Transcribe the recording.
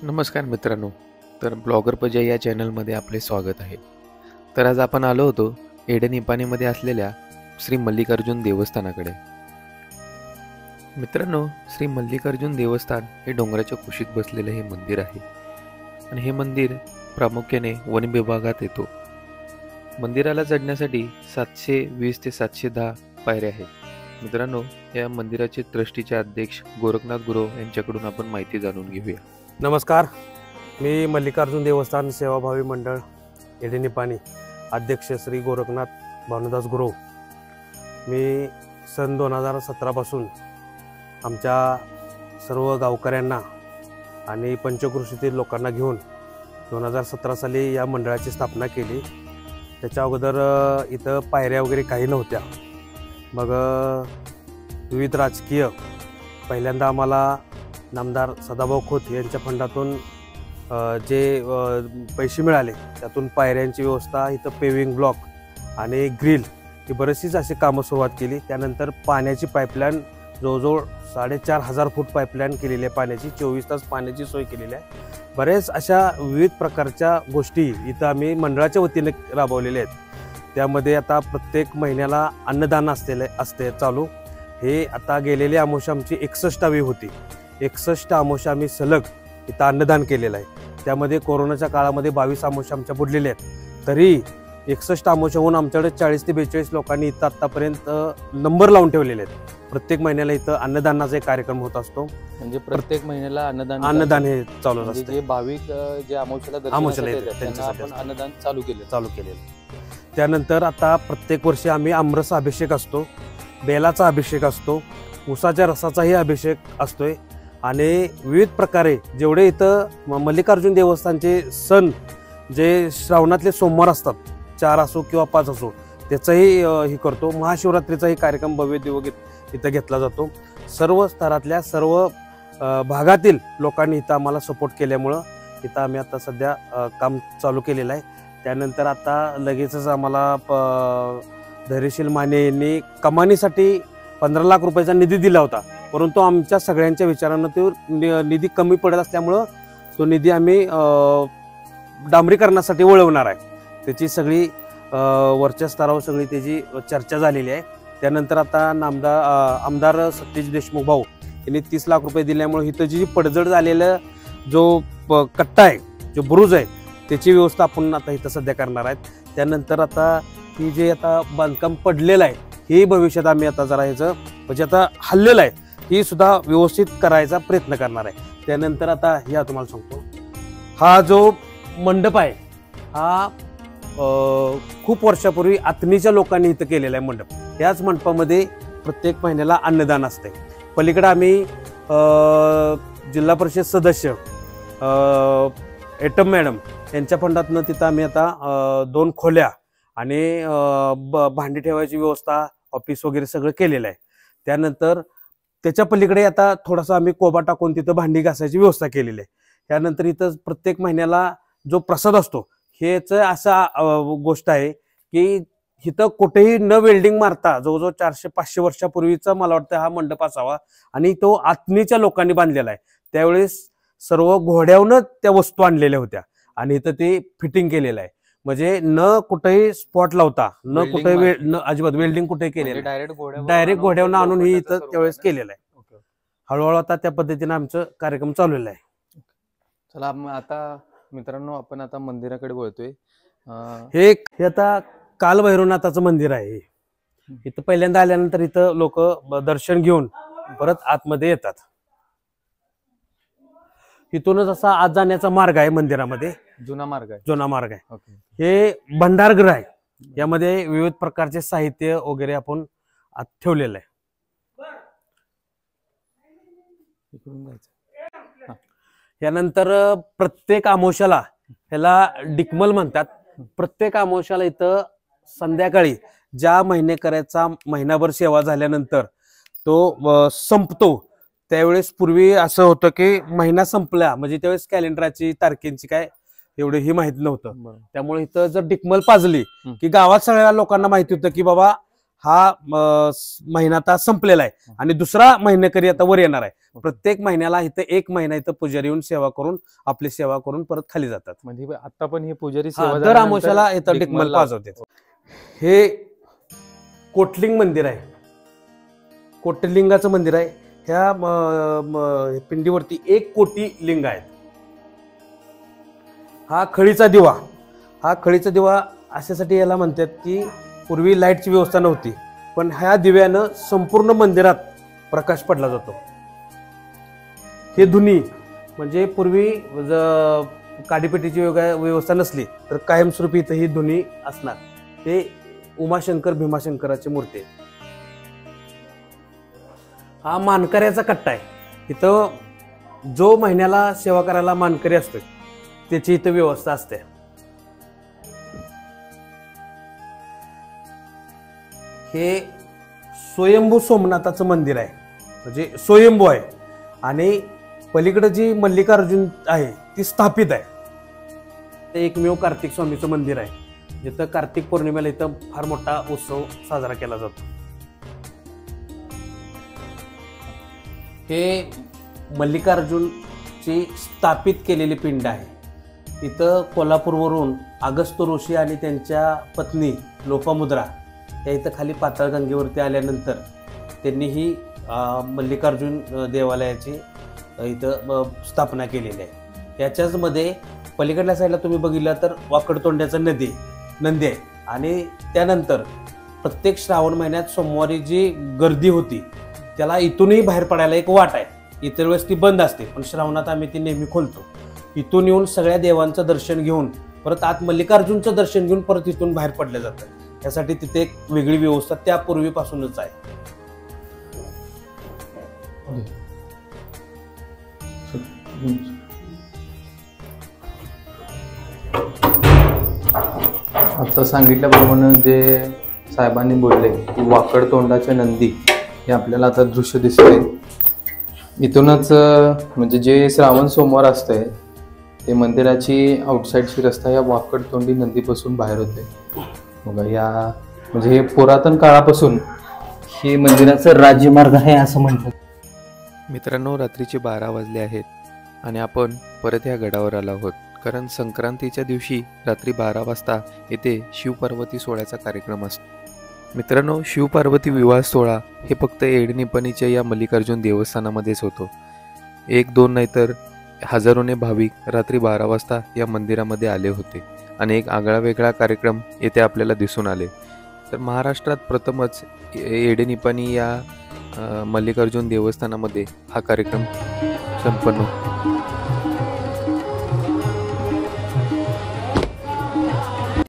नमस्कार मित्रांनो. तर ब्लॉगर पजा या चॅनलमध्ये आपले स्वागत आहे. तर आज आपण आलो होतो एडनिपाणीमध्ये असलेल्या श्री मल्लिकार्जुन देवस्थानाकडे. मित्रांनो, श्री मल्लिकार्जुन देवस्थान हे डोंगराच्या कुशीत बसलेले हे मंदिर आहे आणि हे मंदिर प्रामुख्याने वन विभागात येतो. मंदिराला चढण्यासाठी 720 ते 710 पायऱ्या आहेत. मित्रांनो, या मंदिराचे ट्रस्टीचे अध्यक्ष गोरखनाथ गुरव यांच्याकडून आपण माहिती जाणून घेऊया. नमस्कार, मी मल्लिकार्जुन देवस्थान सेवाभावी मंडळ एडनिपाणी अध्यक्ष श्री गोरखनाथ भानुदास गुरव. मी सन 2017 पासून आमच्या सर्व गावकऱ्यांना आणि पंचक्रोशीतील लोकांना घेऊन 2017 साली या मंडळाची स्थापना केली. त्याच्या अगोदर इथं पायऱ्या वगैरे काही नव्हत्या. मग विविध राजकीय पहिल्यांदा आम्हाला नामदार सदाभाऊ खोत यांच्या फंडातून जे पैसे मिळाले त्यातून पायऱ्यांची व्यवस्था, इथं पेविंग ब्लॉक आणि ग्रिल ही बरीचशीच अशी कामं सुरुवात केली. त्यानंतर पाण्याची पाईपलाईन जवळजवळ 4,500 फूट पाईपलाईन केलेली आहे. पाण्याची 24 तास पाण्याची सोय केलेली आहे. बरेच अशा विविध प्रकारच्या गोष्टी इथं आम्ही मंडळाच्या वतीने राबवलेल्या आहेत. त्यामध्ये आता प्रत्येक महिन्याला अन्नदान असते चालू. हे आता गेलेली अमावस्या आमची 61वी होती. 61 अमावस्या आम्ही सलग इथं अन्नदान केलेलं आहे. त्यामध्ये कोरोनाच्या काळामध्ये 22 अमावस्या आमच्या बुडलेल्या आहेत. तरी 61 अमावस्या होऊन आमच्याकडे 40 ते 42 लोकांनी इथं आत्तापर्यंत नंबर लावून ठेवलेले आहेत. प्रत्येक महिन्याला इथं अन्नदानाचा एक कार्यक्रम होत असतो. म्हणजे प्रत्येक महिन्याला अन्नदान हे चालू असतं. जे भाविक जे अमावस्याला त्यांच्यासाठी अन्नदान चालू केलेलं. त्यानंतर आता प्रत्येक वर्षी आम्ही आमरस अभिषेक असतो, बेलाचा अभिषेक असतो, उसाच्या रसाचाही अभिषेक असतोय आणि विविध प्रकारे जेवढे इथं मल्लिकार्जुन देवस्थानचे सण जे श्रावणातले सोमवार असतात, 4 असो किंवा 5 असो, त्याचाही हे करतो. महाशिवरात्रीचाही कार्यक्रम भव्य दिवस इथं घेतला जातो. सर्व स्तरातल्या सर्व भागातील लोकांनी इथं आम्हाला सपोर्ट केल्यामुळं इथं आम्ही आता सध्या काम चालू केलेलं आहे. त्यानंतर आता लगेचच आम्हाला धैर्यशील माने यांनी कमानीसाठी 15 लाख रुपयाचा निधी दिला होता. परंतु आमच्या सगळ्यांच्या विचारानं तो निधी कमी पडत असल्यामुळं तो निधी आम्ही डांबरीकरणासाठी वळवणार आहे. त्याची सगळी वरच्या स्तरावर सगळी त्याची चर्चा झालेली आहे. त्यानंतर आता आमदार सतीश देशमुख भाऊ यांनी 30 लाख रुपये दिल्यामुळे इथं जी पडझड झालेलं जो कट्टा आहे, जो बुरुज आहे, त्याची व्यवस्था आपण आता इथं सध्या करणार आहेत. त्यानंतर आता ही जे आता बांधकाम पडलेलं आहे हे भविष्यात आम्ही आता जरा ह्याचं म्हणजे आता हल्लेलं आहे ही सुद्धा व्यवस्थित करायचा प्रयत्न करणार आहे. त्यानंतर आता या तुम्हाला सांगतो, हा जो मंडप आहे हा खूप वर्षापूर्वी आतनीच्या लोकांनी इथं केलेला आहे मंडप. त्याच मंडपामध्ये प्रत्येक महिन्याला अन्नदान असते. पलीकडे आम्ही जिल्हा परिषद सदस्य एटम मॅडम यांच्या फंडातनं तिथं आम्ही आता 2 खोल्या आणि भांडी ठेवायची व्यवस्था, ऑफिस वगैरे सगळं केलेलं आहे. त्यानंतर त्याच्या पलीकडे आता थोडासा आम्ही कोबा टाकून तिथं भांडी घासायची व्यवस्था केलेली आहे. त्यानंतर इथं प्रत्येक महिन्याला जो प्रसाद असतो हेच असा गोष्ट आहे की इथं कुठेही न वेल्डिंग मारता जवळजवळ 400-500 वर्षापूर्वीचा मला वाटतं हा मंडप असावा आणि तो आत्मीच्या लोकांनी बांधलेला आहे. त्यावेळेस सर्व घोड्यावरनं त्या वस्तू आणलेल्या होत्या आणि इथं ते फिटिंग केलेलं आहे. म्हणजे न कुठेही स्पॉट लावता, न कुठे अजिबात वेल्डिंग कुठे केलेलं, डायरेक्ट घोड्यावरनं आणून ही इथं त्यावेळेस केलेलं आहे. हळूहळू आता त्या पद्धतीने आमचं कार्यक्रम चाललेला आहे. चला आता मित्रांनो, आपण आता मंदिराकडे वळतोय. हे आता कालभैरवनाथाचं मंदिर आहे. इथं पहिल्यांदा आल्यानंतर इथं लोक दर्शन घेऊन परत आतमध्ये येतात. इथूनच असा आत जाण्याचा मार्ग आहे. मंदिरामध्ये जुना मार्ग आहे. हे भंडारगृह आहे. यामध्ये विविध प्रकारचे साहित्य वगैरे आपण आत ठेवलेलं आहे. यानंतर प्रत्येक अमावस्याला ह्याला डिकमल म्हणतात. प्रत्येक अमावस्याला इथं संध्याकाळी ज्या महिनेकऱ्याचा महिनाभर सेवा झाल्यानंतर तो संपतो त्यावेळेस पूर्वी असं होतं की महिना संपला म्हणजे त्यावेळेस कॅलेंडरची तारखेंची काय एवढं ही माहिती नव्हतं. त्यामुळे इथं जर डिकमल पाजली की गावात सगळ्या लोकांना माहिती होतं की बाबा हा महिना आता संपलेला आहे आणि दुसरा महिनेकरी आता वर येणार आहे. प्रत्येक महिन्याला इथं 1 महिना इथं पुजारी येऊन सेवा करून आपली सेवा करून परत खाली जातात. म्हणजे आता पण हे पुजारी हा, सेवा दर आमोशाला इथं डिकमल पाजवते. हे कोटलिंग मंदिर आहे, कोटलिंगाचं मंदिर आहे. ह्या पिंडीवरती 1 कोटी लिंग आहेत. हा खळीचा दिवा अशासाठी याला म्हणतात की पूर्वी लाईटची व्यवस्था नव्हती, पण ह्या दिव्यानं संपूर्ण मंदिरात प्रकाश पडला जातो. हे धुनी म्हणजे पूर्वी काडीपेटीची व्यवस्था नसली तर कायमस्वरूपी इथं ही धुनी असणार. हे उमाशंकर भीमाशंकराची मूर्ती आहे. हा मानकऱ्याचा कट्टा आहे. इथं जो महिन्याला सेवा करायला मानकरी असतो त्याची इथं व्यवस्था असते. हे स्वयंभू सोमनाथाचं मंदिर आहे, म्हणजे स्वयंभू आहे. आणि पलीकडे जी मल्लिकार्जुन आहे ती स्थापित आहे. ते एकमेव कार्तिक स्वामीचं मंदिर आहे, जिथं कार्तिक पौर्णिमेला इथं फार मोठा उत्सव साजरा केला जातो. हे मल्लिकार्जुनची स्थापित केलेली पिंड आहे. इथं कोल्हापूरवरून अगस्त्य ऋषी आणि त्यांच्या पत्नी लोपामुद्रा या इथं खाली पाताळगंगेवरती आल्यानंतर त्यांनी ही मल्लिकार्जुन देवालयाची इथं स्थापना केलेली आहे. याच्याच मध्ये पलीकडल्या साईडला तुम्ही बघितलं तर वाकडतोंड्याचं नंदी आहे. आणि त्यानंतर प्रत्येक श्रावण महिन्यात सोमवारी जी गर्दी होती त्याला इथूनही बाहेर पडायला एक वाट आहे. इतर वेळेस ती बंद असते, पण श्रावणात आम्ही ती नेहमी खोलतो. इथून येऊन सगळ्या देवांचं दर्शन घेऊन परत आत मल्लिकार्जुनचं दर्शन घेऊन परत इथून बाहेर पडलं जातं. त्यासाठी तिथे एक वेगळी व्यवस्था त्यापूर्वीपासूनच आहे. आता सांगितल्याप्रमाणे जे साहेबांनी बोलले की वाकड तोंडाचे नंदी हे आपल्याला आता दृश्य दिसतंय. इथूनच म्हणजे जे श्रावण सोमवार असतंय ते मंदिराची आउटसाईडची रस्ता या वाकड तोंडी नंदीपासून बाहेर होते. बघा या म्हणजे हे पुरातन काळापासून हे मंदिराचं राज्यमार्ग आहे असं म्हणतात. मित्रांनो, रात्रीचे 12 वाजले आहेत आणि आपण परत या गडावर आलो आहोत, कारण संक्रांतीच्या दिवशी रात्री 12 वाजता येथे शिवपार्वती सोहळ्याचा कार्यक्रम असतो. मित्रांनो, शिवपार्वती विवाह सोहळा हे फक्त एडनिपणीच्या या मल्लिकार्जुन देवस्थानामध्येच होतो. 1-2 नाही तर हजारोने भाविक रात्री 12 वाजता या मंदिरामध्ये आले होते आणि एक आगळा वेगळा कार्यक्रम येथे आपल्याला दिसून आले. तर महाराष्ट्रात प्रथमच एडनिपणी या मल्लिकार्जुन देवस्थानामध्ये हा कार्यक्रम संपन्न